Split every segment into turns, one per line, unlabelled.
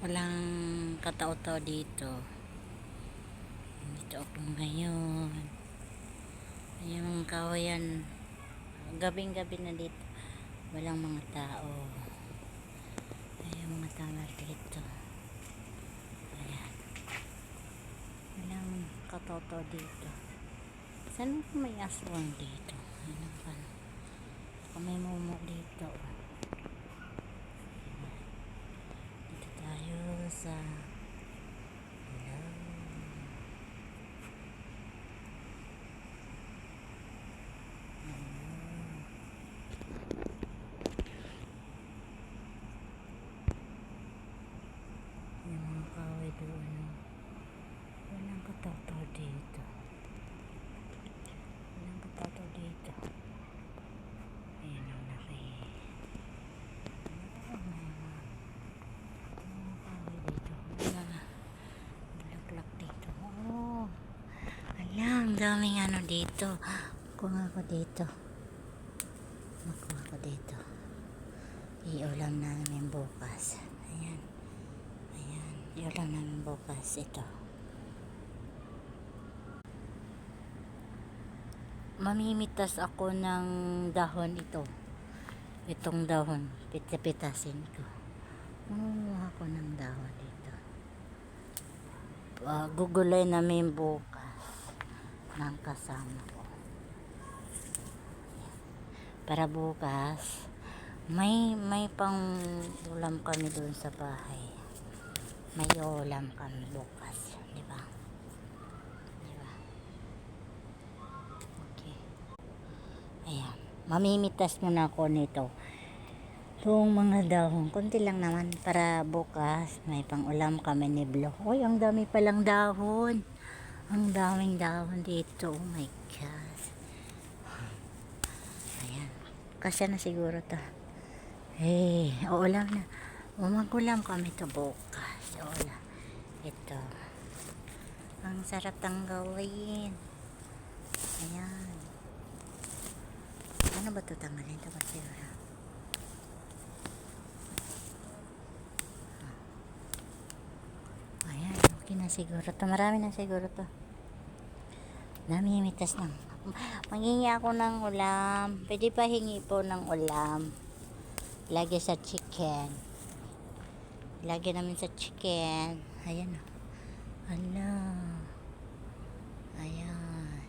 Walang katao-tao dito. Dito ako ngayon. Yung kawayan, gabing-gabi na dito. Walang mga tao. Ayan mga tao dito. Ayan. Walang katao-tao dito. Saan may aswang dito? Ayan pa. May mumo dito. Dito tayo sa yung mga kaway doon. Walang katao-tao dito. Walang katao-tao dito. Ayan ang laki. Bulaklak dito. Oh, alam, daming ano dito. Kuha ko dito. Makuha ko dito. Iulam namin bukas. Ayan. Ayan. Iulam namin bukas. Ito. Mamimitas ako ng dahon ito. Itong dahon. Pitasin ko. Mangunguha ko ng dahon dito. Gugulay namin bukas ng kasama ko. Para bukas may pang ulam kami doon sa bahay. May ulam kami bukas, di ba? Di ba? Okay. Ayan. Mamimitas muna ako nito. Itong mga dahon, konti lang naman para bukas may pang ulam kami ni Blo. Uy, ang dami palang dahon. Ang daming dahon dito. Oh my God. Ayan. Kasya na siguro to. Hey, uulam na. Magulam kami to bukas. Uulam. Ito. Ang sarap tang gawin. Ayan. Ano ba ito? Tanggalin ito ba siguro? Ayan. Okay na siguro to. Marami na siguro to. Namimitas lang. Manghingi ako ng ulam. Pwede pa hingi po ng ulam. Lagi sa chicken. Lagi namin sa chicken. Ayan. Ala. Ayan.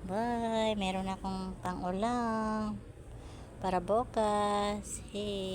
Bye. Meron akong pang ulam. Para bukas. Hey.